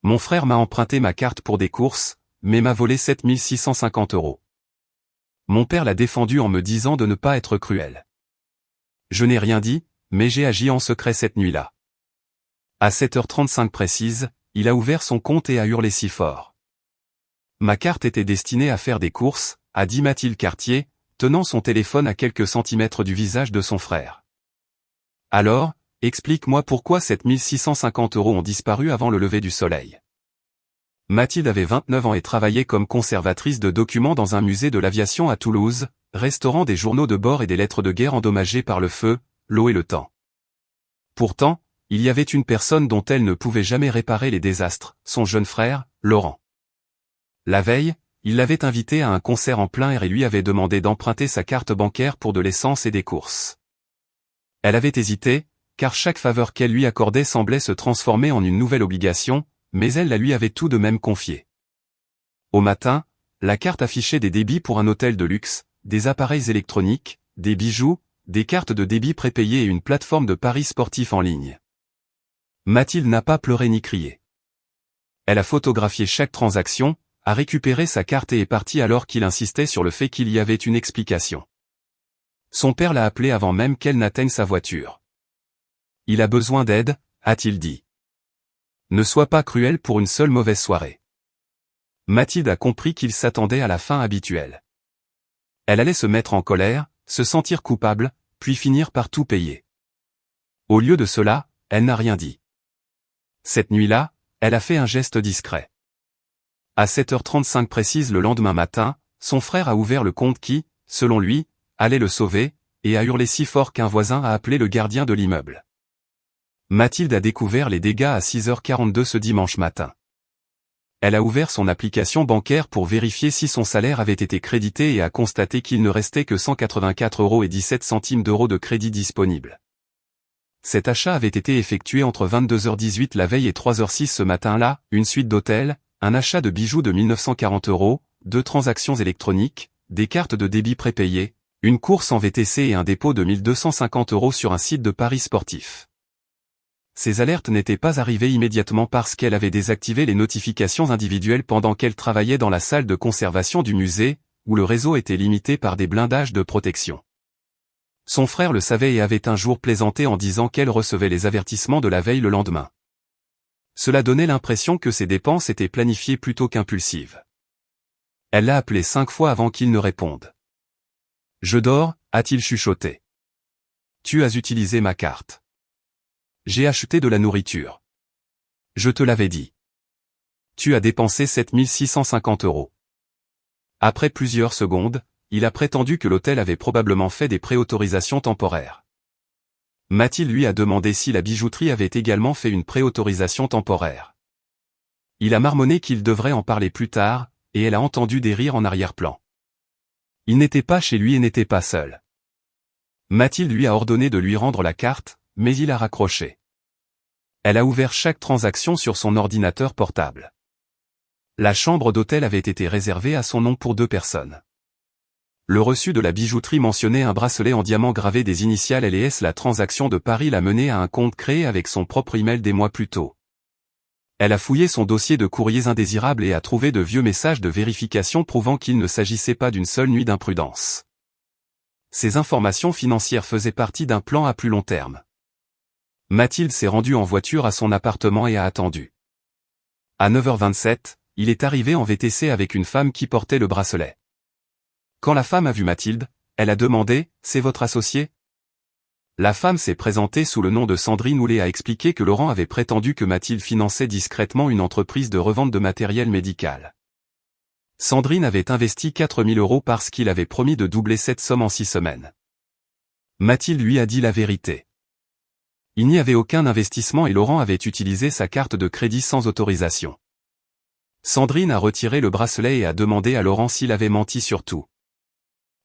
Mon frère m'a emprunté ma carte pour des courses, mais m'a volé 7650 €. Mon père l'a défendu en me disant de ne pas être cruel. Je n'ai rien dit, mais j'ai agi en secret cette nuit-là. À 7h35 précise, il a ouvert son compte et a hurlé si fort. Ma carte était destinée à faire des courses, a dit Mathilde Cartier, tenant son téléphone à quelques centimètres du visage de son frère. Alors, explique-moi pourquoi 7650 € ont disparu avant le lever du soleil. Mathilde avait 29 ans et travaillait comme conservatrice de documents dans un musée de l'aviation à Toulouse, restaurant des journaux de bord et des lettres de guerre endommagées par le feu, l'eau et le temps. Pourtant, il y avait une personne dont elle ne pouvait jamais réparer les désastres, son jeune frère, Laurent. La veille, il l'avait invité à un concert en plein air et lui avait demandé d'emprunter sa carte bancaire pour de l'essence et des courses. Elle avait hésité, car chaque faveur qu'elle lui accordait semblait se transformer en une nouvelle obligation, mais elle la lui avait tout de même confiée. Au matin, la carte affichait des débits pour un hôtel de luxe, des appareils électroniques, des bijoux, des cartes de débit prépayées et une plateforme de paris sportifs en ligne. Mathilde n'a pas pleuré ni crié. Elle a photographié chaque transaction, a récupéré sa carte et est partie alors qu'il insistait sur le fait qu'il y avait une explication. Son père l'a appelée avant même qu'elle n'atteigne sa voiture. Il a besoin d'aide, a-t-il dit. Ne sois pas cruel pour une seule mauvaise soirée. Mathilde a compris qu'il s'attendait à la fin habituelle. Elle allait se mettre en colère, se sentir coupable, puis finir par tout payer. Au lieu de cela, elle n'a rien dit. Cette nuit-là, elle a fait un geste discret. À 7h35 précise le lendemain matin, son frère a ouvert le compte qui, selon lui, allait le sauver, et a hurlé si fort qu'un voisin a appelé le gardien de l'immeuble. Mathilde a découvert les dégâts à 6h42 ce dimanche matin. Elle a ouvert son application bancaire pour vérifier si son salaire avait été crédité et a constaté qu'il ne restait que 184,17 € de crédit disponible. Cet achat avait été effectué entre 22h18 la veille et 3h06 ce matin-là, une suite d'hôtels, un achat de bijoux de 1940 €, 2 transactions électroniques, des cartes de débit prépayées, une course en VTC et un dépôt de 1250 € sur un site de paris sportif. Ces alertes n'étaient pas arrivées immédiatement parce qu'elle avait désactivé les notifications individuelles pendant qu'elle travaillait dans la salle de conservation du musée, où le réseau était limité par des blindages de protection. Son frère le savait et avait un jour plaisanté en disant qu'elle recevait les avertissements de la veille le lendemain. Cela donnait l'impression que ses dépenses étaient planifiées plutôt qu'impulsives. Elle l'a appelé 5 fois avant qu'il ne réponde. « Je dors », a-t-il chuchoté. « Tu as utilisé ma carte. J'ai acheté de la nourriture. Je te l'avais dit. Tu as dépensé 7650 €. Après plusieurs secondes, il a prétendu que l'hôtel avait probablement fait des préautorisations temporaires. Mathilde lui a demandé si la bijouterie avait également fait une préautorisation temporaire. Il a marmonné qu'il devrait en parler plus tard, et elle a entendu des rires en arrière-plan. Il n'était pas chez lui et n'était pas seul. Mathilde lui a ordonné de lui rendre la carte, mais il a raccroché. Elle a ouvert chaque transaction sur son ordinateur portable. La chambre d'hôtel avait été réservée à son nom pour 2 personnes. Le reçu de la bijouterie mentionnait un bracelet en diamant gravé des initiales L et S. La transaction de Paris l'a menée à un compte créé avec son propre email des mois plus tôt. Elle a fouillé son dossier de courriers indésirables et a trouvé de vieux messages de vérification prouvant qu'il ne s'agissait pas d'une seule nuit d'imprudence. Ces informations financières faisaient partie d'un plan à plus long terme. Mathilde s'est rendue en voiture à son appartement et a attendu. À 9h27, il est arrivé en VTC avec une femme qui portait le bracelet. Quand la femme a vu Mathilde, elle a demandé « C'est votre associé ?» La femme s'est présentée sous le nom de Sandrine Houlet et a expliqué que Laurent avait prétendu que Mathilde finançait discrètement une entreprise de revente de matériel médical. Sandrine avait investi 4000 € parce qu'il avait promis de doubler cette somme en 6 semaines. Mathilde lui a dit la vérité. Il n'y avait aucun investissement et Laurent avait utilisé sa carte de crédit sans autorisation. Sandrine a retiré le bracelet et a demandé à Laurent s'il avait menti sur tout.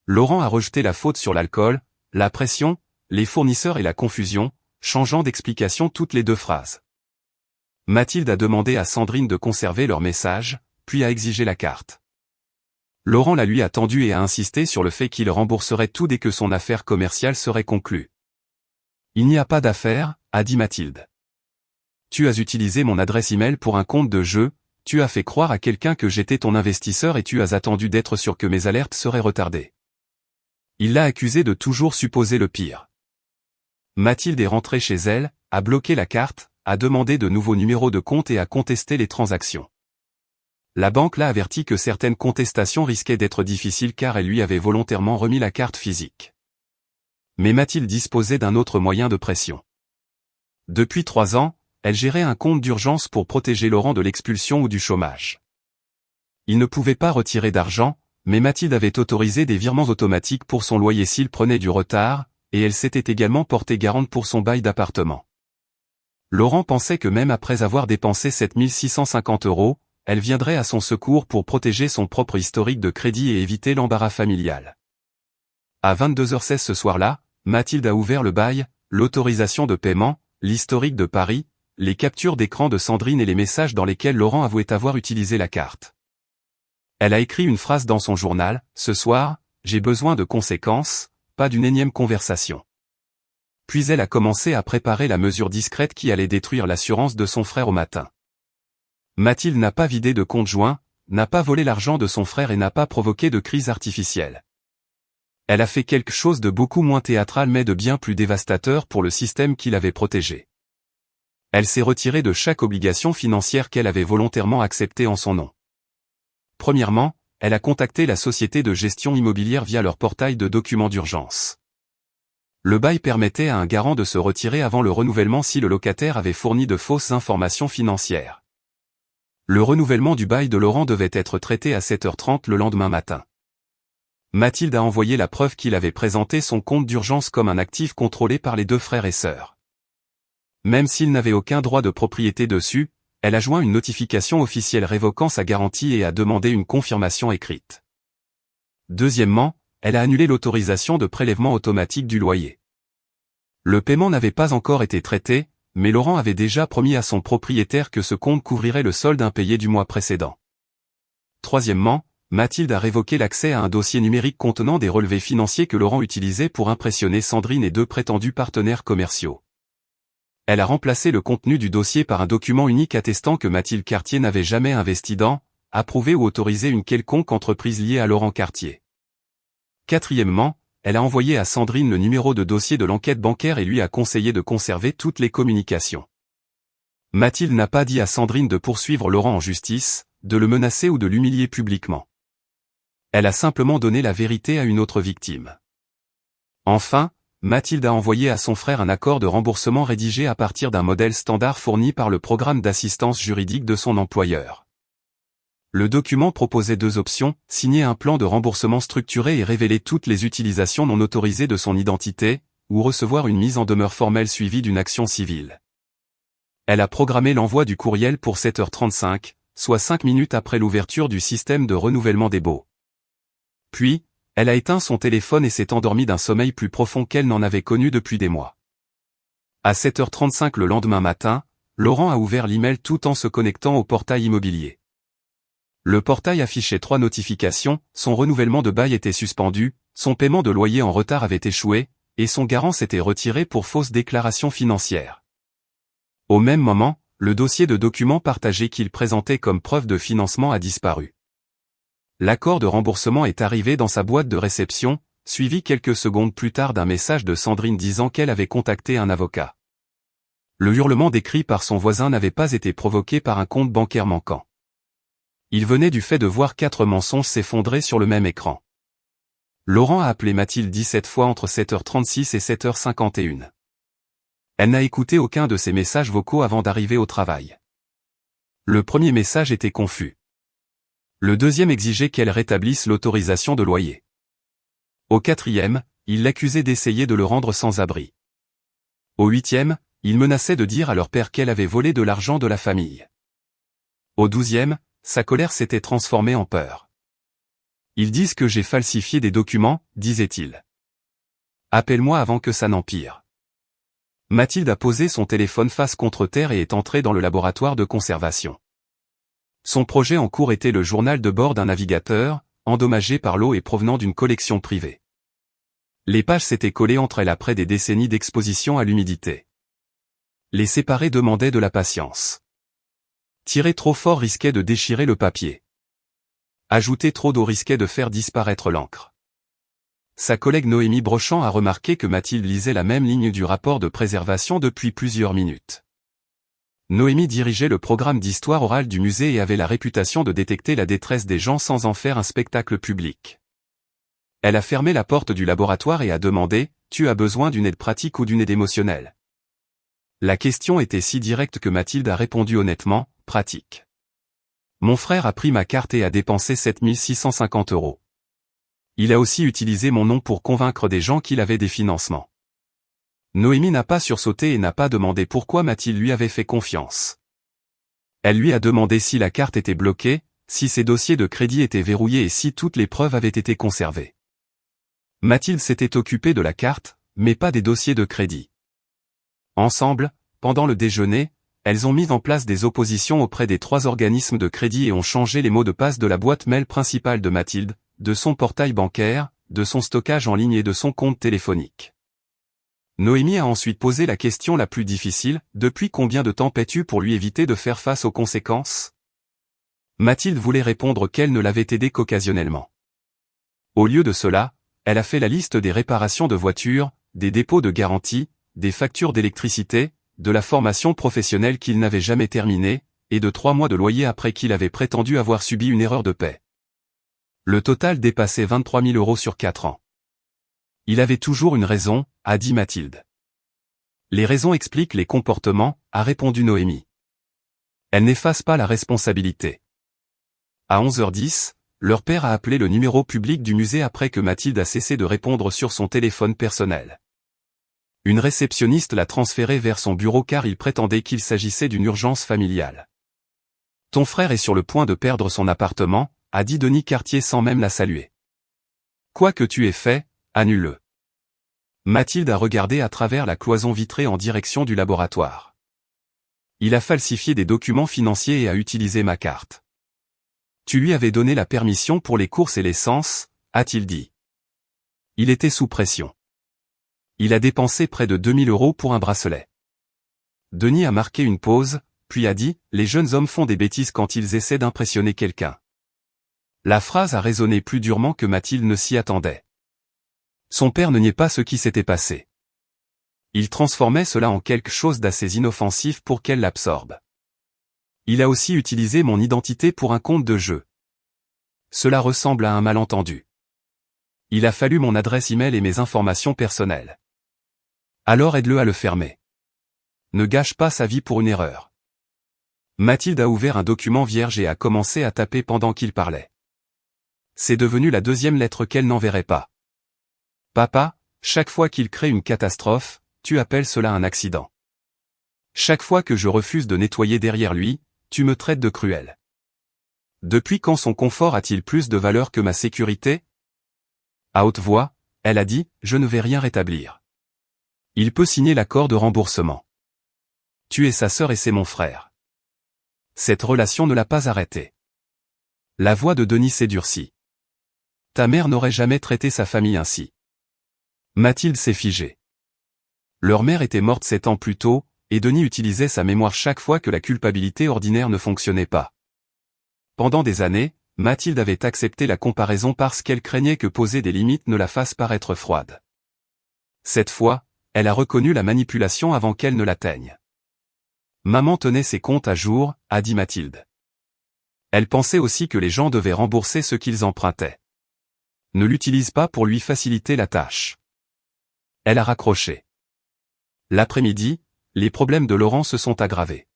Laurent a rejeté la faute sur l'alcool, la pression, les fournisseurs et la confusion, changeant d'explication toutes les 2 phrases. Mathilde a demandé à Sandrine de conserver leur message, puis a exigé la carte. Laurent la lui a tendue et a insisté sur le fait qu'il rembourserait tout dès que son affaire commerciale serait conclue. « Il n'y a pas d'affaire », a dit Mathilde. tu as utilisé mon adresse email pour un compte de jeu, tu as fait croire à quelqu'un que j'étais ton investisseur et tu as attendu d'être sûr que mes alertes seraient retardées. Il l'a accusé de toujours supposer le pire. Mathilde est rentrée chez elle, a bloqué la carte, a demandé de nouveaux numéros de compte et a contesté les transactions. La banque l'a averti que certaines contestations risquaient d'être difficiles car elle lui avait volontairement remis la carte physique. Mais Mathilde disposait d'un autre moyen de pression. Depuis 3 ans, elle gérait un compte d'urgence pour protéger Laurent de l'expulsion ou du chômage. Il ne pouvait pas retirer d'argent, mais Mathilde avait autorisé des virements automatiques pour son loyer s'il prenait du retard, et elle s'était également portée garante pour son bail d'appartement. Laurent pensait que même après avoir dépensé 7 650 €, elle viendrait à son secours pour protéger son propre historique de crédit et éviter l'embarras familial. À 22h16 ce soir-là, Mathilde a ouvert le bail, l'autorisation de paiement, l'historique de Paris, les captures d'écran de Sandrine et les messages dans lesquels Laurent avouait avoir utilisé la carte. Elle a écrit une phrase dans son journal, « Ce soir, j'ai besoin de conséquences, pas d'une énième conversation. » Puis elle a commencé à préparer la mesure discrète qui allait détruire l'assurance de son frère au matin. Mathilde n'a pas vidé de compte joint, n'a pas volé l'argent de son frère et n'a pas provoqué de crise artificielle. Elle a fait quelque chose de beaucoup moins théâtral mais de bien plus dévastateur pour le système qui l'avait protégée. Elle s'est retirée de chaque obligation financière qu'elle avait volontairement acceptée en son nom. Premièrement, elle a contacté la société de gestion immobilière via leur portail de documents d'urgence. Le bail permettait à un garant de se retirer avant le renouvellement si le locataire avait fourni de fausses informations financières. Le renouvellement du bail de Laurent devait être traité à 7h30 le lendemain matin. Mathilde a envoyé la preuve qu'il avait présenté son compte d'urgence comme un actif contrôlé par les 2 frères et sœurs. Même s'il n'avait aucun droit de propriété dessus, elle a joint une notification officielle révoquant sa garantie et a demandé une confirmation écrite. Deuxièmement, elle a annulé l'autorisation de prélèvement automatique du loyer. Le paiement n'avait pas encore été traité, mais Laurent avait déjà promis à son propriétaire que ce compte couvrirait le solde impayé du mois précédent. Troisièmement, Mathilde a révoqué l'accès à un dossier numérique contenant des relevés financiers que Laurent utilisait pour impressionner Sandrine et 2 prétendus partenaires commerciaux. Elle a remplacé le contenu du dossier par un document unique attestant que Mathilde Cartier n'avait jamais investi dans, approuvé ou autorisé une quelconque entreprise liée à Laurent Cartier. Quatrièmement, elle a envoyé à Sandrine le numéro de dossier de l'enquête bancaire et lui a conseillé de conserver toutes les communications. Mathilde n'a pas dit à Sandrine de poursuivre Laurent en justice, de le menacer ou de l'humilier publiquement. Elle a simplement donné la vérité à une autre victime. Enfin, Mathilde a envoyé à son frère un accord de remboursement rédigé à partir d'un modèle standard fourni par le programme d'assistance juridique de son employeur. Le document proposait 2 options, signer un plan de remboursement structuré et révéler toutes les utilisations non autorisées de son identité, ou recevoir une mise en demeure formelle suivie d'une action civile. Elle a programmé l'envoi du courriel pour 7h35, soit 5 minutes après l'ouverture du système de renouvellement des baux. Puis, elle a éteint son téléphone et s'est endormie d'un sommeil plus profond qu'elle n'en avait connu depuis des mois. À 7h35 le lendemain matin, Laurent a ouvert l'email tout en se connectant au portail immobilier. Le portail affichait 3 notifications, son renouvellement de bail était suspendu, son paiement de loyer en retard avait échoué, et son garant s'était retiré pour fausse déclaration financière. Au même moment, le dossier de documents partagés qu'il présentait comme preuve de financement a disparu. L'accord de remboursement est arrivé dans sa boîte de réception, suivi quelques secondes plus tard d'un message de Sandrine disant qu'elle avait contacté un avocat. Le hurlement décrit par son voisin n'avait pas été provoqué par un compte bancaire manquant. Il venait du fait de voir 4 mensonges s'effondrer sur le même écran. Laurent a appelé Mathilde 17 fois entre 7h36 et 7h51. Elle n'a écouté aucun de ses messages vocaux avant d'arriver au travail. Le premier message était confus. Le deuxième exigeait qu'elle rétablisse l'autorisation de loyer. Au 4e, il l'accusait d'essayer de le rendre sans abri. Au 8e, il menaçait de dire à leur père qu'elle avait volé de l'argent de la famille. Au 12e, sa colère s'était transformée en peur. Ils disent que j'ai falsifié des documents, disait-il. Appelle-moi avant que ça n'empire. Mathilde a posé son téléphone face contre terre et est entrée dans le laboratoire de conservation. Son projet en cours était le journal de bord d'un navigateur, endommagé par l'eau et provenant d'une collection privée. Les pages s'étaient collées entre elles après des décennies d'exposition à l'humidité. Les séparer demandait de la patience. Tirer trop fort risquait de déchirer le papier. Ajouter trop d'eau risquait de faire disparaître l'encre. Sa collègue Noémie Brochant a remarqué que Mathilde lisait la même ligne du rapport de préservation depuis plusieurs minutes. Noémie dirigeait le programme d'histoire orale du musée et avait la réputation de détecter la détresse des gens sans en faire un spectacle public. Elle a fermé la porte du laboratoire et a demandé « Tu as besoin d'une aide pratique ou d'une aide émotionnelle ?» La question était si directe que Mathilde a répondu honnêtement « Pratique ». Mon frère a pris ma carte et a dépensé 7 650 €. Il a aussi utilisé mon nom pour convaincre des gens qu'il avait des financements. Noémie n'a pas sursauté et n'a pas demandé pourquoi Mathilde lui avait fait confiance. Elle lui a demandé si la carte était bloquée, si ses dossiers de crédit étaient verrouillés et si toutes les preuves avaient été conservées. Mathilde s'était occupée de la carte, mais pas des dossiers de crédit. Ensemble, pendant le déjeuner, elles ont mis en place des oppositions auprès des 3 organismes de crédit et ont changé les mots de passe de la boîte mail principale de Mathilde, de son portail bancaire, de son stockage en ligne et de son compte téléphonique. Noémie a ensuite posé la question la plus difficile, depuis combien de temps paies-tu pour lui éviter de faire face aux conséquences? Mathilde voulait répondre qu'elle ne l'avait aidé qu'occasionnellement. Au lieu de cela, elle a fait la liste des réparations de voitures, des dépôts de garantie, des factures d'électricité, de la formation professionnelle qu'il n'avait jamais terminée, et de 3 mois de loyer après qu'il avait prétendu avoir subi une erreur de paie. Le total dépassait 23 000 € sur 4 ans. Il avait toujours une raison, a dit Mathilde. Les raisons expliquent les comportements, a répondu Noémie. Elles n'effacent pas la responsabilité. À 11h10, leur père a appelé le numéro public du musée après que Mathilde a cessé de répondre sur son téléphone personnel. Une réceptionniste l'a transféré vers son bureau car il prétendait qu'il s'agissait d'une urgence familiale. Ton frère est sur le point de perdre son appartement, a dit Denis Cartier sans même la saluer. Quoi que tu aies fait, annule-le. Mathilde a regardé à travers la cloison vitrée en direction du laboratoire. Il a falsifié des documents financiers et a utilisé ma carte. Tu lui avais donné la permission pour les courses et l'essence, a-t-il dit. Il était sous pression. Il a dépensé près de 2 000 € pour un bracelet. Denis a marqué une pause, puis a dit « Les jeunes hommes font des bêtises quand ils essaient d'impressionner quelqu'un ». La phrase a résonné plus durement que Mathilde ne s'y attendait. Son père ne niait pas ce qui s'était passé. Il transformait cela en quelque chose d'assez inoffensif pour qu'elle l'absorbe. Il a aussi utilisé mon identité pour un compte de jeu. Cela ressemble à un malentendu. Il a fallu mon adresse email et mes informations personnelles. Alors aide-le à le fermer. Ne gâche pas sa vie pour une erreur. Mathilde a ouvert un document vierge et a commencé à taper pendant qu'il parlait. C'est devenu la 2e lettre qu'elle n'enverrait pas. Papa, chaque fois qu'il crée une catastrophe, tu appelles cela un accident. Chaque fois que je refuse de nettoyer derrière lui, tu me traites de cruel. Depuis quand son confort a-t-il plus de valeur que ma sécurité? À haute voix, elle a dit, je ne vais rien rétablir. Il peut signer l'accord de remboursement. Tu es sa sœur et c'est mon frère. Cette relation ne l'a pas arrêté. La voix de Denis s'est durcie. Ta mère n'aurait jamais traité sa famille ainsi. Mathilde s'est figée. Leur mère était morte 7 ans plus tôt, et Denis utilisait sa mémoire chaque fois que la culpabilité ordinaire ne fonctionnait pas. Pendant des années, Mathilde avait accepté la comparaison parce qu'elle craignait que poser des limites ne la fasse paraître froide. Cette fois, elle a reconnu la manipulation avant qu'elle ne l'atteigne. Maman tenait ses comptes à jour, a dit Mathilde. Elle pensait aussi que les gens devaient rembourser ce qu'ils empruntaient. Ne l'utilise pas pour lui faciliter la tâche. Elle a raccroché. L'après-midi, les problèmes de Laurent se sont aggravés.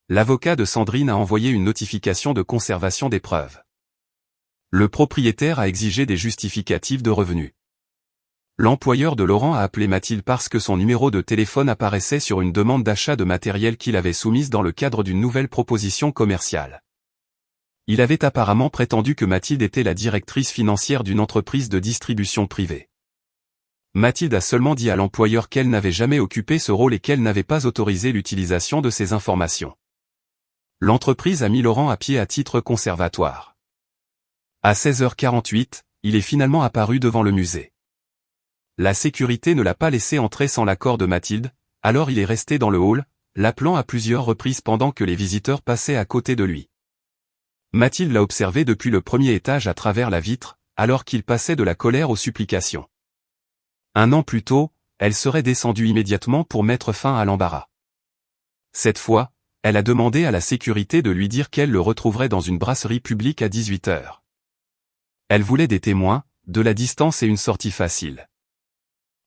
L'avocat de Sandrine a envoyé une notification de conservation des preuves. Le propriétaire a exigé des justificatifs de revenus. L'employeur de Laurent a appelé Mathilde parce que son numéro de téléphone apparaissait sur une demande d'achat de matériel qu'il avait soumise dans le cadre d'une nouvelle proposition commerciale. Il avait apparemment prétendu que Mathilde était la directrice financière d'une entreprise de distribution privée. Mathilde a seulement dit à l'employeur qu'elle n'avait jamais occupé ce rôle et qu'elle n'avait pas autorisé l'utilisation de ces informations. L'entreprise a mis Laurent à pied à titre conservatoire. À 16h48, il est finalement apparu devant le musée. La sécurité ne l'a pas laissé entrer sans l'accord de Mathilde, alors il est resté dans le hall, l'appelant à plusieurs reprises pendant que les visiteurs passaient à côté de lui. Mathilde l'a observé depuis le premier étage à travers la vitre, alors qu'il passait de la colère aux supplications. 1 an plus tôt, elle serait descendue immédiatement pour mettre fin à l'embarras. Cette fois, elle a demandé à la sécurité de lui dire qu'elle le retrouverait dans une brasserie publique à 18 h. Elle voulait des témoins, de la distance et une sortie facile.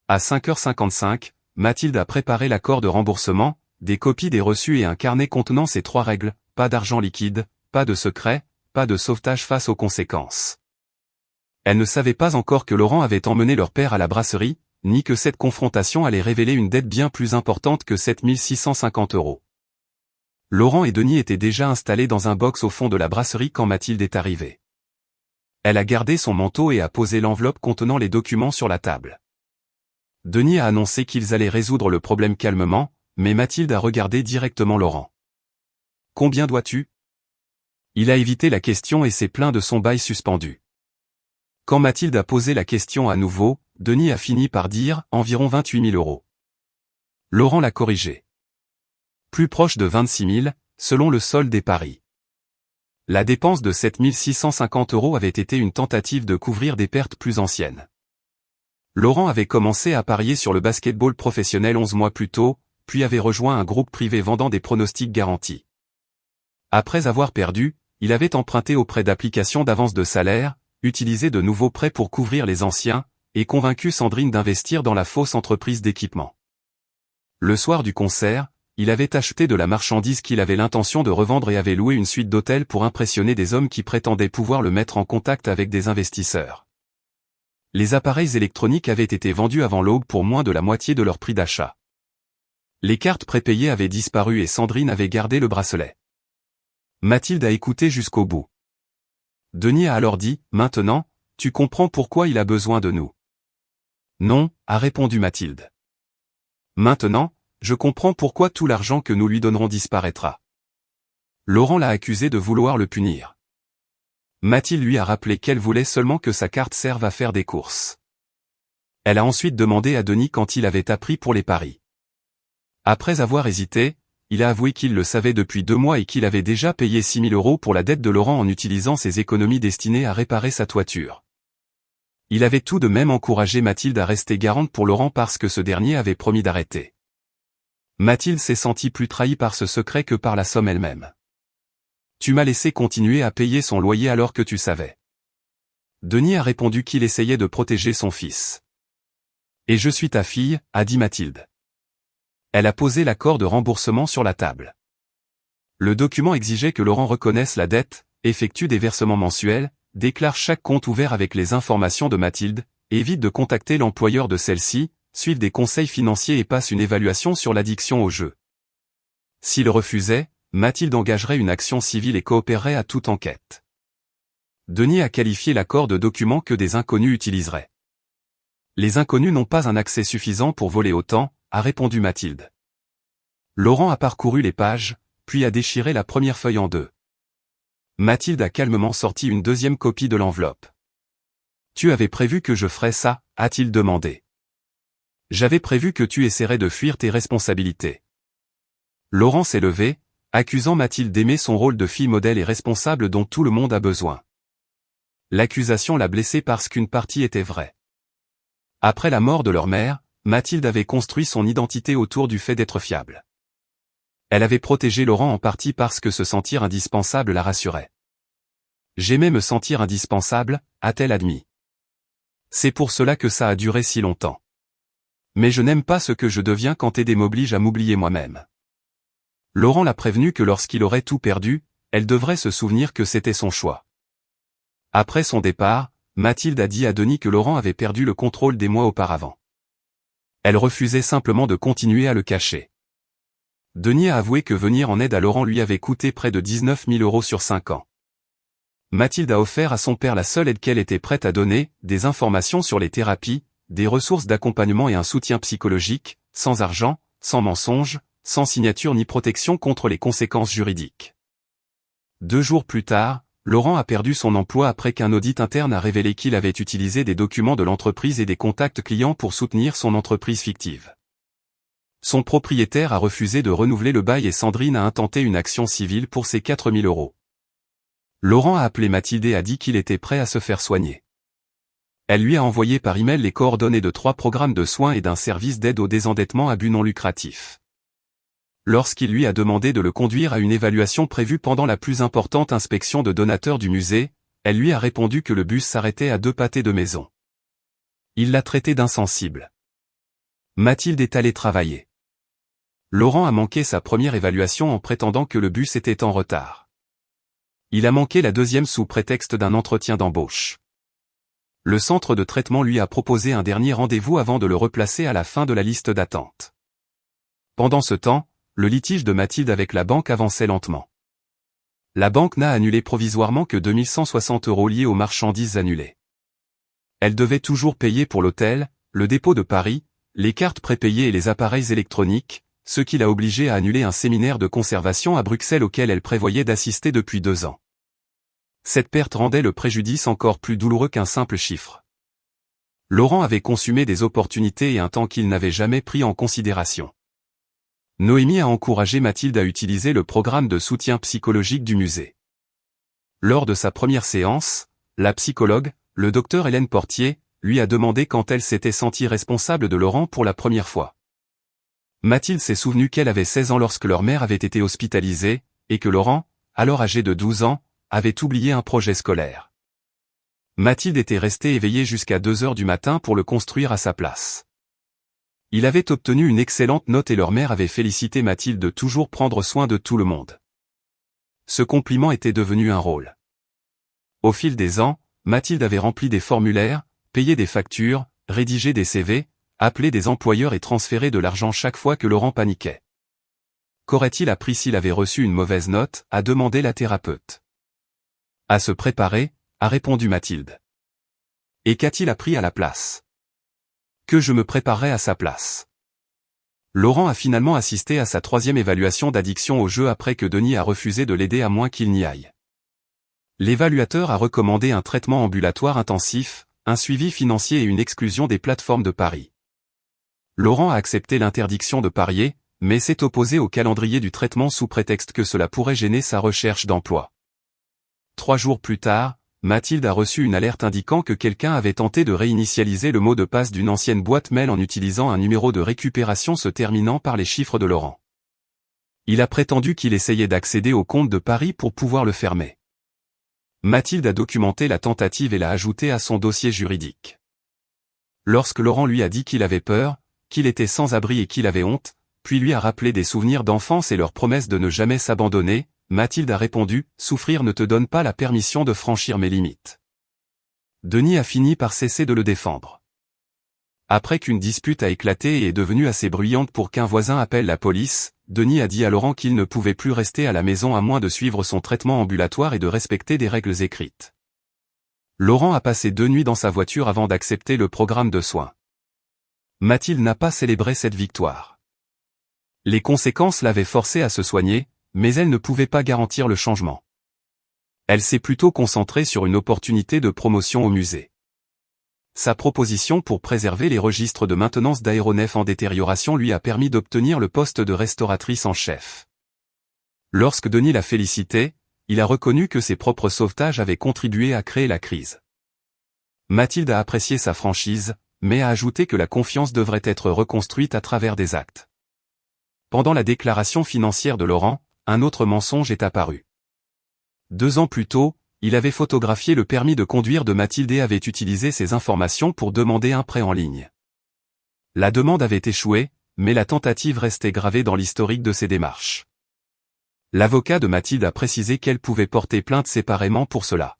À 5h55, Mathilde a préparé l'accord de remboursement, des copies des reçus et un carnet contenant ces 3 règles, pas d'argent liquide, pas de secret, pas de sauvetage face aux conséquences. Elle ne savait pas encore que Laurent avait emmené leur père à la brasserie, ni que cette confrontation allait révéler une dette bien plus importante que 7 650 €. Laurent et Denis étaient déjà installés dans un box au fond de la brasserie quand Mathilde est arrivée. Elle a gardé son manteau et a posé l'enveloppe contenant les documents sur la table. Denis a annoncé qu'ils allaient résoudre le problème calmement, mais Mathilde a regardé directement Laurent. « Combien dois-tu » Il a évité la question et s'est plaint de son bail suspendu. Quand Mathilde a posé la question à nouveau, Denis a fini par dire « environ 28 000 €. Laurent l'a corrigé. Plus proche de 26 000, selon le solde des paris. La dépense de 7 650 € avait été une tentative de couvrir des pertes plus anciennes. Laurent avait commencé à parier sur le basketball professionnel 11 mois plus tôt, puis avait rejoint un groupe privé vendant des pronostics garantis. Après avoir perdu, il avait emprunté auprès d'applications d'avance de salaire, utilisé de nouveaux prêts pour couvrir les anciens, et convaincu Sandrine d'investir dans la fausse entreprise d'équipement. Le soir du concert, il avait acheté de la marchandise qu'il avait l'intention de revendre et avait loué une suite d'hôtels pour impressionner des hommes qui prétendaient pouvoir le mettre en contact avec des investisseurs. Les appareils électroniques avaient été vendus avant l'aube pour moins de la moitié de leur prix d'achat. Les cartes prépayées avaient disparu et Sandrine avait gardé le bracelet. Mathilde a écouté jusqu'au bout. Denis a alors dit « Maintenant, tu comprends pourquoi il a besoin de nous. » « Non, » a répondu Mathilde. « Maintenant, je comprends pourquoi tout l'argent que nous lui donnerons disparaîtra. » Laurent l'a accusé de vouloir le punir. Mathilde lui a rappelé qu'elle voulait seulement que sa carte serve à faire des courses. Elle a ensuite demandé à Denis quand il avait appris pour les paris. Après avoir hésité, il a avoué qu'il le savait depuis 2 mois et qu'il avait déjà payé 6 000 € pour la dette de Laurent en utilisant ses économies destinées à réparer sa toiture. Il avait tout de même encouragé Mathilde à rester garante pour Laurent parce que ce dernier avait promis d'arrêter. Mathilde s'est sentie plus trahie par ce secret que par la somme elle-même. « Tu m'as laissé continuer à payer son loyer alors que tu savais. » Denis a répondu qu'il essayait de protéger son fils. « Et je suis ta fille » a dit Mathilde. Elle a posé l'accord de remboursement sur la table. Le document exigeait que Laurent reconnaisse la dette, effectue des versements mensuels, déclare chaque compte ouvert avec les informations de Mathilde, évite de contacter l'employeur de celle-ci, suive des conseils financiers et passe une évaluation sur l'addiction au jeu. S'il refusait, Mathilde engagerait une action civile et coopérerait à toute enquête. Denis a qualifié l'accord de document que des inconnus utiliseraient. Les inconnus n'ont pas un accès suffisant pour voler autant, a répondu Mathilde. Laurent a parcouru les pages, puis a déchiré la première feuille en 2. Mathilde a calmement sorti une deuxième copie de l'enveloppe. « Tu avais prévu que je ferais ça ?» a-t-il demandé. « J'avais prévu que tu essaierais de fuir tes responsabilités. » Laurent s'est levé, accusant Mathilde d'aimer son rôle de fille modèle et responsable dont tout le monde a besoin. L'accusation l'a blessé parce qu'une partie était vraie. Après la mort de leur mère, Mathilde avait construit son identité autour du fait d'être fiable. Elle avait protégé Laurent en partie parce que se sentir indispensable la rassurait. « J'aimais me sentir indispensable », a-t-elle admis. « C'est pour cela que ça a duré si longtemps. Mais je n'aime pas ce que je deviens quand Aidé m'oblige à m'oublier moi-même. » Laurent l'a prévenu que lorsqu'il aurait tout perdu, elle devrait se souvenir que c'était son choix. Après son départ, Mathilde a dit à Denis que Laurent avait perdu le contrôle des mois auparavant. Elle refusait simplement de continuer à le cacher. Denis a avoué que venir en aide à Laurent lui avait coûté près de 19 000 € sur 5 ans. Mathilde a offert à son père la seule aide qu'elle était prête à donner, des informations sur les thérapies, des ressources d'accompagnement et un soutien psychologique, sans argent, sans mensonge, sans signature ni protection contre les conséquences juridiques. 2 jours plus tard, Laurent a perdu son emploi après qu'un audit interne a révélé qu'il avait utilisé des documents de l'entreprise et des contacts clients pour soutenir son entreprise fictive. Son propriétaire a refusé de renouveler le bail et Sandrine a intenté une action civile pour ses 4 000 €. Laurent a appelé Mathilde et a dit qu'il était prêt à se faire soigner. Elle lui a envoyé par email les coordonnées de 3 programmes de soins et d'un service d'aide au désendettement à but non lucratif. Lorsqu'il lui a demandé de le conduire à une évaluation prévue pendant la plus importante inspection de donateurs du musée, elle lui a répondu que le bus s'arrêtait à 2 pâtés de maison. Il l'a traité d'insensible. Mathilde est allée travailler. Laurent a manqué sa première évaluation en prétendant que le bus était en retard. Il a manqué la deuxième sous prétexte d'un entretien d'embauche. Le centre de traitement lui a proposé un dernier rendez-vous avant de le replacer à la fin de la liste d'attente. Pendant ce temps, le litige de Mathilde avec la banque avançait lentement. La banque n'a annulé provisoirement que 2 160 € liés aux marchandises annulées. Elle devait toujours payer pour l'hôtel, le dépôt de Paris, les cartes prépayées et les appareils électroniques, ce qui l'a obligée à annuler un séminaire de conservation à Bruxelles auquel elle prévoyait d'assister depuis 2 ans. Cette perte rendait le préjudice encore plus douloureux qu'un simple chiffre. Laurent avait consumé des opportunités et un temps qu'il n'avait jamais pris en considération. Noémie a encouragé Mathilde à utiliser le programme de soutien psychologique du musée. Lors de sa première séance, la psychologue, le docteur Hélène Portier, lui a demandé quand elle s'était sentie responsable de Laurent pour la première fois. Mathilde s'est souvenue qu'elle avait 16 ans lorsque leur mère avait été hospitalisée, et que Laurent, alors âgé de 12 ans, avait oublié un projet scolaire. Mathilde était restée éveillée jusqu'à 2 heures du matin pour le construire à sa place. Il avait obtenu une excellente note et leur mère avait félicité Mathilde de toujours prendre soin de tout le monde. Ce compliment était devenu un rôle. Au fil des ans, Mathilde avait rempli des formulaires, payé des factures, rédigé des CV, appelé des employeurs et transféré de l'argent chaque fois que Laurent paniquait. Qu'aurait-il appris s'il avait reçu une mauvaise note, a demandé la thérapeute. À se préparer, a répondu Mathilde. Et qu'a-t-il appris à la place? Que je me préparerais à sa place. Laurent a finalement assisté à sa 3e évaluation d'addiction au jeu après que Denis a refusé de l'aider à moins qu'il n'y aille. L'évaluateur a recommandé un traitement ambulatoire intensif, un suivi financier et une exclusion des plateformes de paris. Laurent a accepté l'interdiction de parier, mais s'est opposé au calendrier du traitement sous prétexte que cela pourrait gêner sa recherche d'emploi. 3 jours plus tard, Mathilde a reçu une alerte indiquant que quelqu'un avait tenté de réinitialiser le mot de passe d'une ancienne boîte mail en utilisant un numéro de récupération se terminant par les chiffres de Laurent. Il a prétendu qu'il essayait d'accéder au compte de Paris pour pouvoir le fermer. Mathilde a documenté la tentative et l'a ajoutée à son dossier juridique. Lorsque Laurent lui a dit qu'il avait peur, qu'il était sans abri et qu'il avait honte, puis lui a rappelé des souvenirs d'enfance et leur promesse de ne jamais s'abandonner, Mathilde a répondu « Souffrir ne te donne pas la permission de franchir mes limites ». Denis a fini par cesser de le défendre. Après qu'une dispute a éclaté et est devenue assez bruyante pour qu'un voisin appelle la police, Denis a dit à Laurent qu'il ne pouvait plus rester à la maison à moins de suivre son traitement ambulatoire et de respecter des règles écrites. Laurent a passé 2 nuits dans sa voiture avant d'accepter le programme de soins. Mathilde n'a pas célébré cette victoire. Les conséquences l'avaient forcée à se soigner, mais elle ne pouvait pas garantir le changement. Elle s'est plutôt concentrée sur une opportunité de promotion au musée. Sa proposition pour préserver les registres de maintenance d'aéronefs en détérioration lui a permis d'obtenir le poste de restauratrice en chef. Lorsque Denis l'a félicité, il a reconnu que ses propres sauvetages avaient contribué à créer la crise. Mathilde a apprécié sa franchise, mais a ajouté que la confiance devrait être reconstruite à travers des actes. Pendant la déclaration financière de Laurent, un autre mensonge est apparu. 2 ans plus tôt, il avait photographié le permis de conduire de Mathilde et avait utilisé ces informations pour demander un prêt en ligne. La demande avait échoué, mais la tentative restait gravée dans l'historique de ses démarches. L'avocat de Mathilde a précisé qu'elle pouvait porter plainte séparément pour cela.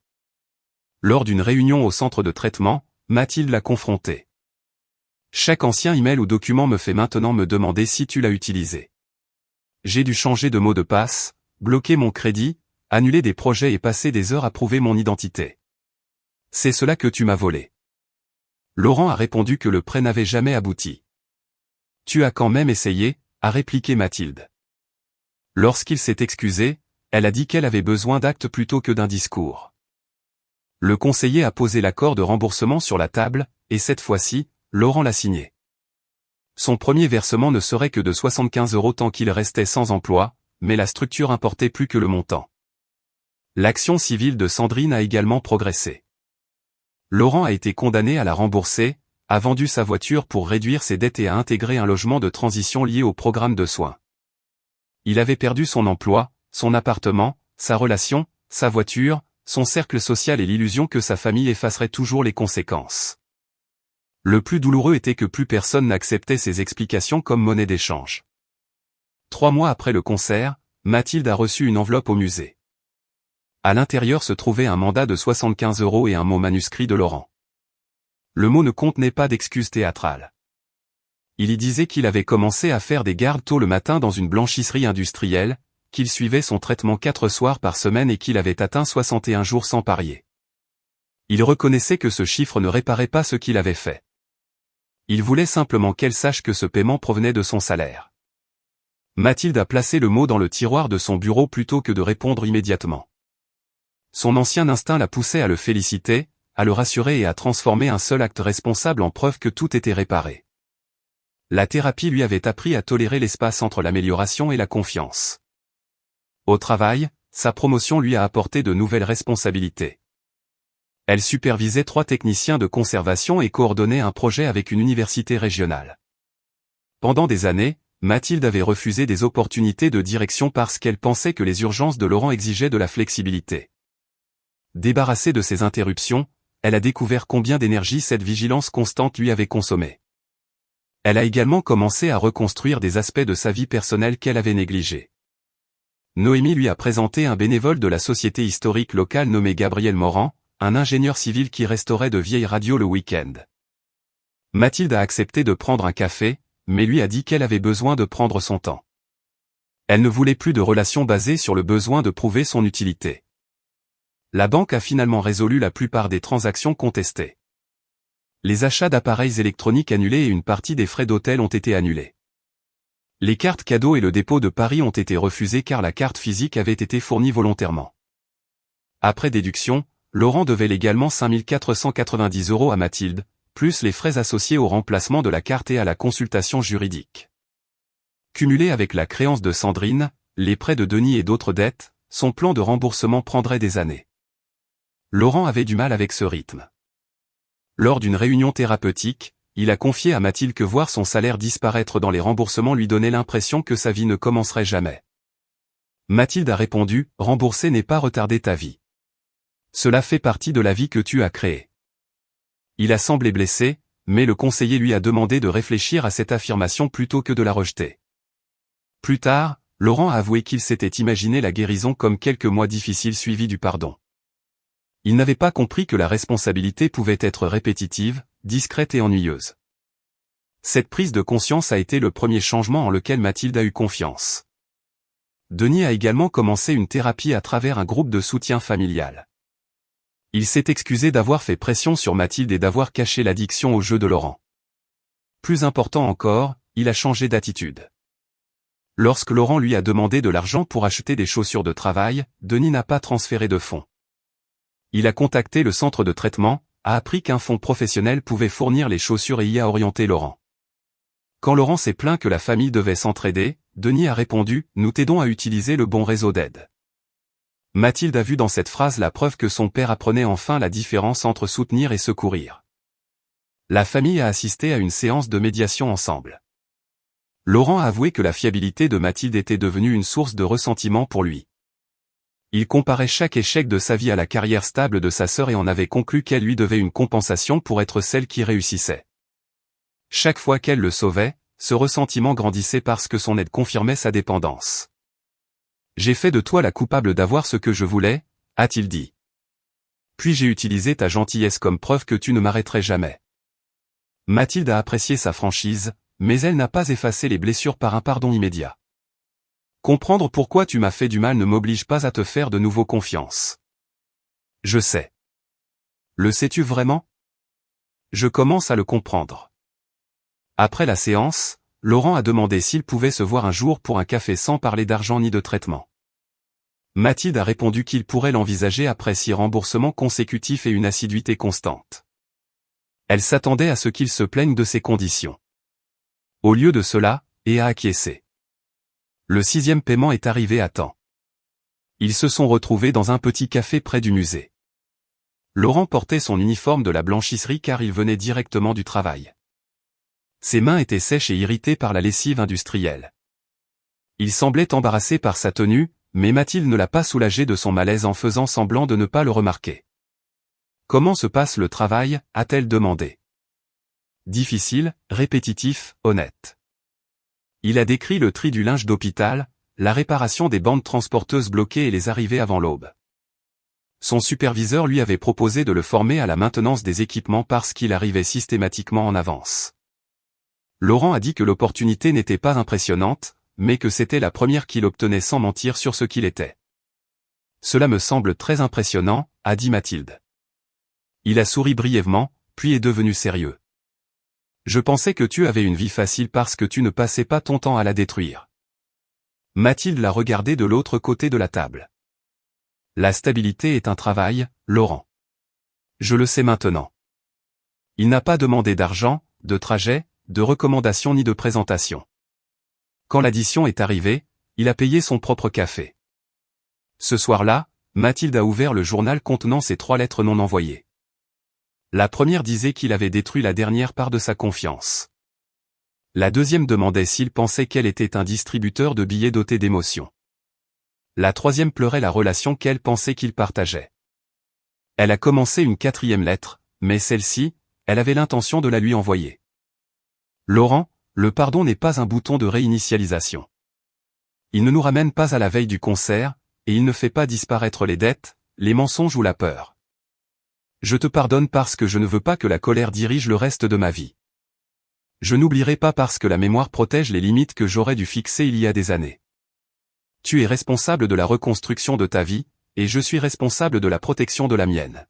Lors d'une réunion au centre de traitement, Mathilde l'a confronté. Chaque ancien email ou document me fait maintenant me demander si tu l'as utilisé. J'ai dû changer de mot de passe, bloquer mon crédit, annuler des projets et passer des heures à prouver mon identité. C'est cela que tu m'as volé. Laurent a répondu que le prêt n'avait jamais abouti. Tu as quand même essayé, a répliqué Mathilde. Lorsqu'il s'est excusé, elle a dit qu'elle avait besoin d'actes plutôt que d'un discours. Le conseiller a posé l'accord de remboursement sur la table, et cette fois-ci, Laurent l'a signé. Son premier versement ne serait que de 75 € tant qu'il restait sans emploi, mais la structure importait plus que le montant. L'action civile de Sandrine a également progressé. Laurent a été condamné à la rembourser, a vendu sa voiture pour réduire ses dettes et a intégré un logement de transition lié au programme de soins. Il avait perdu son emploi, son appartement, sa relation, sa voiture, son cercle social et l'illusion que sa famille effacerait toujours les conséquences. Le plus douloureux était que plus personne n'acceptait ses explications comme monnaie d'échange. 3 mois après le concert, Mathilde a reçu une enveloppe au musée. À l'intérieur se trouvait un mandat de 75 € et un mot manuscrit de Laurent. Le mot ne contenait pas d'excuses théâtrales. Il y disait qu'il avait commencé à faire des gardes tôt le matin dans une blanchisserie industrielle, qu'il suivait son traitement 4 soirs par semaine et qu'il avait atteint 61 jours sans parier. Il reconnaissait que ce chiffre ne réparait pas ce qu'il avait fait. Il voulait simplement qu'elle sache que ce paiement provenait de son salaire. Mathilde a placé le mot dans le tiroir de son bureau plutôt que de répondre immédiatement. Son ancien instinct la poussait à le féliciter, à le rassurer et à transformer un seul acte responsable en preuve que tout était réparé. La thérapie lui avait appris à tolérer l'espace entre l'amélioration et la confiance. Au travail, sa promotion lui a apporté de nouvelles responsabilités. Elle supervisait 3 techniciens de conservation et coordonnait un projet avec une université régionale. Pendant des années, Mathilde avait refusé des opportunités de direction parce qu'elle pensait que les urgences de Laurent exigeaient de la flexibilité. Débarrassée de ces interruptions, elle a découvert combien d'énergie cette vigilance constante lui avait consommée. Elle a également commencé à reconstruire des aspects de sa vie personnelle qu'elle avait négligés. Noémie lui a présenté un bénévole de la société historique locale nommé Gabriel Morand, un ingénieur civil qui restaurait de vieilles radios le week-end. Mathilde a accepté de prendre un café, mais lui a dit qu'elle avait besoin de prendre son temps. Elle ne voulait plus de relations basées sur le besoin de prouver son utilité. La banque a finalement résolu la plupart des transactions contestées. Les achats d'appareils électroniques annulés et une partie des frais d'hôtel ont été annulés. Les cartes cadeaux et le dépôt de paris ont été refusés car la carte physique avait été fournie volontairement. Après déduction, Laurent devait légalement 5 490 € à Mathilde, plus les frais associés au remplacement de la carte et à la consultation juridique. Cumulé avec la créance de Sandrine, les prêts de Denis et d'autres dettes, son plan de remboursement prendrait des années. Laurent avait du mal avec ce rythme. Lors d'une réunion thérapeutique, il a confié à Mathilde que voir son salaire disparaître dans les remboursements lui donnait l'impression que sa vie ne commencerait jamais. Mathilde a répondu, « Rembourser n'est pas retarder ta vie. Cela fait partie de la vie que tu as créée. » Il a semblé blessé, mais le conseiller lui a demandé de réfléchir à cette affirmation plutôt que de la rejeter. Plus tard, Laurent a avoué qu'il s'était imaginé la guérison comme quelques mois difficiles suivis du pardon. Il n'avait pas compris que la responsabilité pouvait être répétitive, discrète et ennuyeuse. Cette prise de conscience a été le premier changement en lequel Mathilde a eu confiance. Denis a également commencé une thérapie à travers un groupe de soutien familial. Il s'est excusé d'avoir fait pression sur Mathilde et d'avoir caché l'addiction au jeu de Laurent. Plus important encore, il a changé d'attitude. Lorsque Laurent lui a demandé de l'argent pour acheter des chaussures de travail, Denis n'a pas transféré de fonds. Il a contacté le centre de traitement, a appris qu'un fonds professionnel pouvait fournir les chaussures et y a orienté Laurent. Quand Laurent s'est plaint que la famille devait s'entraider, Denis a répondu « Nous t'aidons à utiliser le bon réseau d'aide ». Mathilde a vu dans cette phrase la preuve que son père apprenait enfin la différence entre soutenir et secourir. La famille a assisté à une séance de médiation ensemble. Laurent a avoué que la fiabilité de Mathilde était devenue une source de ressentiment pour lui. Il comparait chaque échec de sa vie à la carrière stable de sa sœur et en avait conclu qu'elle lui devait une compensation pour être celle qui réussissait. Chaque fois qu'elle le sauvait, ce ressentiment grandissait parce que son aide confirmait sa dépendance. « J'ai fait de toi la coupable d'avoir ce que je voulais », a-t-il dit. « Puis j'ai utilisé ta gentillesse comme preuve que tu ne m'arrêterais jamais. » Mathilde a apprécié sa franchise, mais elle n'a pas effacé les blessures par un pardon immédiat. Comprendre pourquoi tu m'as fait du mal ne m'oblige pas à te faire de nouveau confiance. Je sais. Le sais-tu vraiment? Je commence à le comprendre. Après la séance, Laurent a demandé s'il pouvait se voir un jour pour un café sans parler d'argent ni de traitement. Mathilde a répondu qu'il pourrait l'envisager après 6 remboursements consécutifs et une assiduité constante. Elle s'attendait à ce qu'il se plaigne de ces conditions. Au lieu de cela, et a acquiescé. Le 6e paiement est arrivé à temps. Ils se sont retrouvés dans un petit café près du musée. Laurent portait son uniforme de la blanchisserie car il venait directement du travail. Ses mains étaient sèches et irritées par la lessive industrielle. Il semblait embarrassé par sa tenue, mais Mathilde ne l'a pas soulagé de son malaise en faisant semblant de ne pas le remarquer. « Comment se passe le travail ?» a-t-elle demandé. « Difficile, répétitif, honnête. » Il a décrit le tri du linge d'hôpital, la réparation des bandes transporteuses bloquées et les arrivées avant l'aube. Son superviseur lui avait proposé de le former à la maintenance des équipements parce qu'il arrivait systématiquement en avance. Laurent a dit que l'opportunité n'était pas impressionnante, mais que c'était la première qu'il obtenait sans mentir sur ce qu'il était. « Cela me semble très impressionnant », a dit Mathilde. Il a souri brièvement, puis est devenu sérieux. « Je pensais que tu avais une vie facile parce que tu ne passais pas ton temps à la détruire. » Mathilde l'a regardé de l'autre côté de la table. « La stabilité est un travail, Laurent. Je le sais maintenant. » Il n'a pas demandé d'argent, de trajet, de recommandations ni de présentation. Quand l'addition est arrivée, il a payé son propre café. Ce soir-là, Mathilde a ouvert le journal contenant ses 3 lettres non envoyées. La première disait qu'il avait détruit la dernière part de sa confiance. La deuxième demandait s'il pensait qu'elle était un distributeur de billets doté d'émotions. La troisième pleurait la relation qu'elle pensait qu'il partageait. Elle a commencé une 4e lettre, mais celle-ci, elle avait l'intention de la lui envoyer. Laurent, le pardon n'est pas un bouton de réinitialisation. Il ne nous ramène pas à la veille du concert, et il ne fait pas disparaître les dettes, les mensonges ou la peur. Je te pardonne parce que je ne veux pas que la colère dirige le reste de ma vie. Je n'oublierai pas parce que la mémoire protège les limites que j'aurais dû fixer il y a des années. Tu es responsable de la reconstruction de ta vie, et je suis responsable de la protection de la mienne.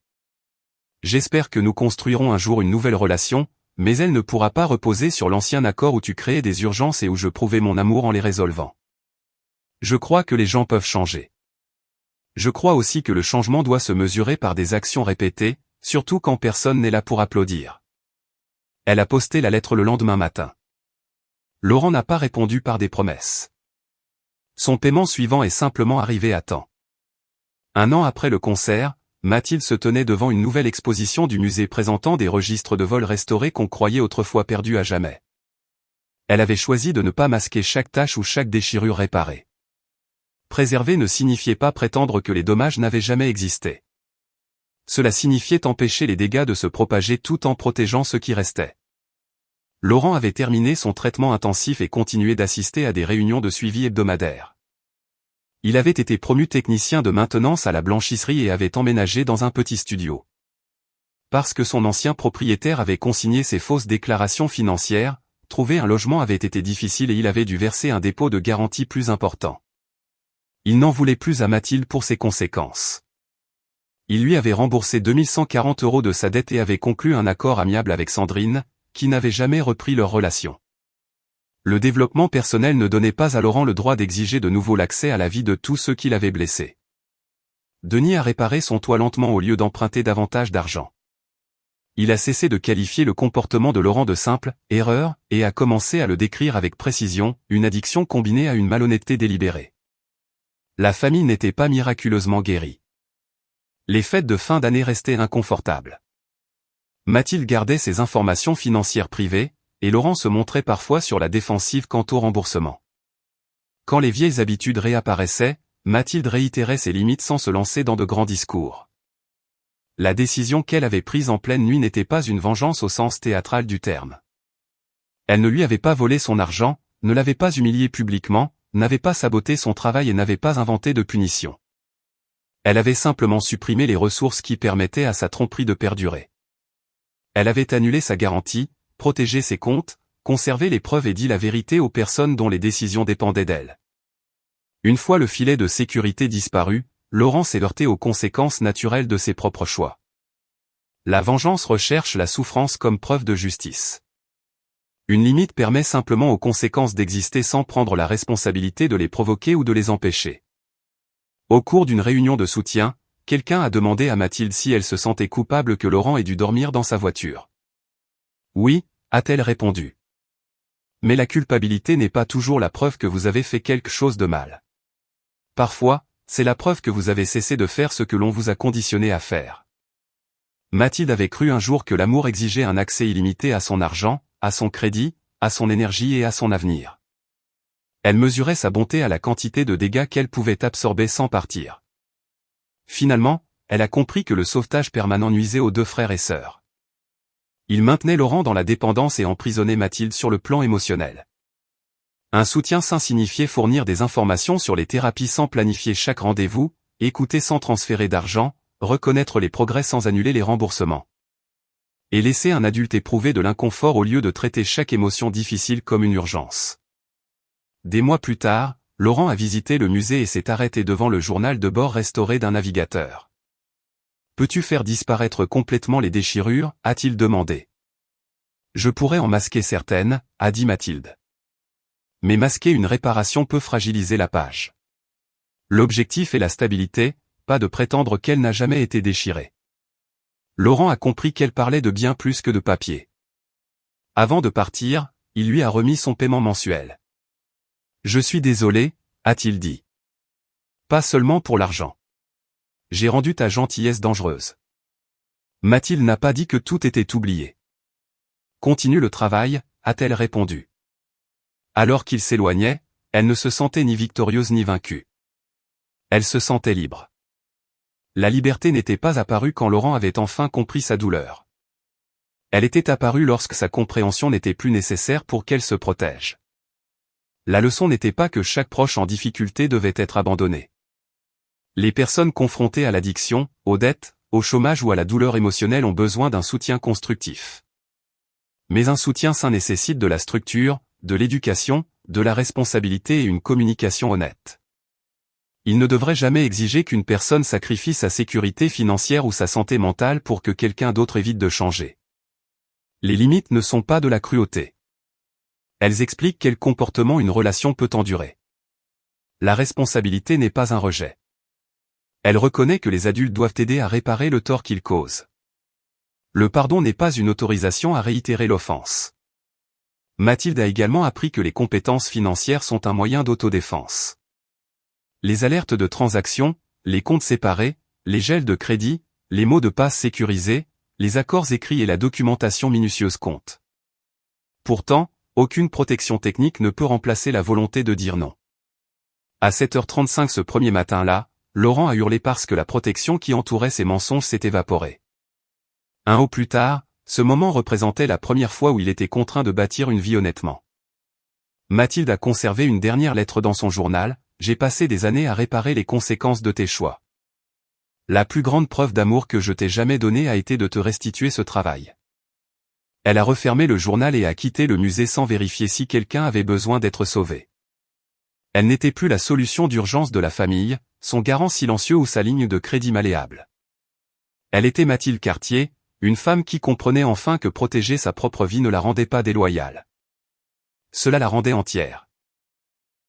J'espère que nous construirons un jour une nouvelle relation, mais elle ne pourra pas reposer sur l'ancien accord où tu créais des urgences et où je prouvais mon amour en les résolvant. Je crois que les gens peuvent changer. Je crois aussi que le changement doit se mesurer par des actions répétées, surtout quand personne n'est là pour applaudir. Elle a posté la lettre le lendemain matin. Laurent n'a pas répondu par des promesses. Son paiement suivant est simplement arrivé à temps. 1 an après le concert, Mathilde se tenait devant une nouvelle exposition du musée présentant des registres de vols restaurés qu'on croyait autrefois perdus à jamais. Elle avait choisi de ne pas masquer chaque tache ou chaque déchirure réparée. Préserver ne signifiait pas prétendre que les dommages n'avaient jamais existé. Cela signifiait empêcher les dégâts de se propager tout en protégeant ce qui restait. Laurent avait terminé son traitement intensif et continuait d'assister à des réunions de suivi hebdomadaires. Il avait été promu technicien de maintenance à la blanchisserie et avait emménagé dans un petit studio. Parce que son ancien propriétaire avait consigné ses fausses déclarations financières, trouver un logement avait été difficile et il avait dû verser un dépôt de garantie plus important. Il n'en voulait plus à Mathilde pour ses conséquences. Il lui avait remboursé 2140 € de sa dette et avait conclu un accord amiable avec Sandrine, qui n'avait jamais repris leur relation. Le développement personnel ne donnait pas à Laurent le droit d'exiger de nouveau l'accès à la vie de tous ceux qui l'avaient blessé. Denis a réparé son toit lentement au lieu d'emprunter davantage d'argent. Il a cessé de qualifier le comportement de Laurent de simple « erreur » et a commencé à le décrire avec précision, une addiction combinée à une malhonnêteté délibérée. La famille n'était pas miraculeusement guérie. Les fêtes de fin d'année restaient inconfortables. Mathilde gardait ses informations financières privées, et Laurent se montrait parfois sur la défensive quant au remboursement. Quand les vieilles habitudes réapparaissaient, Mathilde réitérait ses limites sans se lancer dans de grands discours. La décision qu'elle avait prise en pleine nuit n'était pas une vengeance au sens théâtral du terme. Elle ne lui avait pas volé son argent, ne l'avait pas humilié publiquement, n'avait pas saboté son travail et n'avait pas inventé de punition. Elle avait simplement supprimé les ressources qui permettaient à sa tromperie de perdurer. Elle avait annulé sa garantie, protégé ses comptes, conservé les preuves et dit la vérité aux personnes dont les décisions dépendaient d'elle. Une fois le filet de sécurité disparu, Laurent s'est heurté aux conséquences naturelles de ses propres choix. La vengeance recherche la souffrance comme preuve de justice. Une limite permet simplement aux conséquences d'exister sans prendre la responsabilité de les provoquer ou de les empêcher. Au cours d'une réunion de soutien, quelqu'un a demandé à Mathilde si elle se sentait coupable que Laurent ait dû dormir dans sa voiture. Oui, a-t-elle répondu. Mais la culpabilité n'est pas toujours la preuve que vous avez fait quelque chose de mal. Parfois, c'est la preuve que vous avez cessé de faire ce que l'on vous a conditionné à faire. Mathilde avait cru un jour que l'amour exigeait un accès illimité à son argent, à son crédit, à son énergie et à son avenir. Elle mesurait sa bonté à la quantité de dégâts qu'elle pouvait absorber sans partir. Finalement, elle a compris que le sauvetage permanent nuisait aux deux frères et sœurs. Il maintenait Laurent dans la dépendance et emprisonnait Mathilde sur le plan émotionnel. Un soutien sain signifiait fournir des informations sur les thérapies sans planifier chaque rendez-vous, écouter sans transférer d'argent, reconnaître les progrès sans annuler les remboursements. Et laisser un adulte éprouver de l'inconfort au lieu de traiter chaque émotion difficile comme une urgence. Des mois plus tard, Laurent a visité le musée et s'est arrêté devant le journal de bord restauré d'un navigateur. « Peux-tu faire disparaître complètement les déchirures ?» a-t-il demandé. « Je pourrais en masquer certaines », a dit Mathilde. Mais masquer une réparation peut fragiliser la page. L'objectif est la stabilité, pas de prétendre qu'elle n'a jamais été déchirée. Laurent a compris qu'elle parlait de bien plus que de papier. Avant de partir, il lui a remis son paiement mensuel. « Je suis désolé », a-t-il dit. « Pas seulement pour l'argent. J'ai rendu ta gentillesse dangereuse. » Mathilde n'a pas dit que tout était oublié. « Continue le travail », a-t-elle répondu. Alors qu'il s'éloignait, elle ne se sentait ni victorieuse ni vaincue. Elle se sentait libre. La liberté n'était pas apparue quand Laurent avait enfin compris sa douleur. Elle était apparue lorsque sa compréhension n'était plus nécessaire pour qu'elle se protège. La leçon n'était pas que chaque proche en difficulté devait être abandonné. Les personnes confrontées à l'addiction, aux dettes, au chômage ou à la douleur émotionnelle ont besoin d'un soutien constructif. Mais un soutien sain nécessite de la structure, de l'éducation, de la responsabilité et une communication honnête. Il ne devrait jamais exiger qu'une personne sacrifie sa sécurité financière ou sa santé mentale pour que quelqu'un d'autre évite de changer. Les limites ne sont pas de la cruauté. Elles expliquent quel comportement une relation peut endurer. La responsabilité n'est pas un rejet. Elle reconnaît que les adultes doivent aider à réparer le tort qu'ils causent. Le pardon n'est pas une autorisation à réitérer l'offense. Mathilde a également appris que les compétences financières sont un moyen d'autodéfense. Les alertes de transactions, les comptes séparés, les gels de crédit, les mots de passe sécurisés, les accords écrits et la documentation minutieuse comptent. Pourtant, aucune protection technique ne peut remplacer la volonté de dire non. À 7h35 ce premier matin-là, Laurent a hurlé parce que la protection qui entourait ses mensonges s'est évaporée. Un an plus tard, ce moment représentait la première fois où il était contraint de bâtir une vie honnêtement. Mathilde a conservé une dernière lettre dans son journal. « J'ai passé des années à réparer les conséquences de tes choix. La plus grande preuve d'amour que je t'ai jamais donnée a été de te restituer ce travail. » Elle a refermé le journal et a quitté le musée sans vérifier si quelqu'un avait besoin d'être sauvé. Elle n'était plus la solution d'urgence de la famille, son garant silencieux ou sa ligne de crédit malléable. Elle était Mathilde Cartier, une femme qui comprenait enfin que protéger sa propre vie ne la rendait pas déloyale. Cela la rendait entière.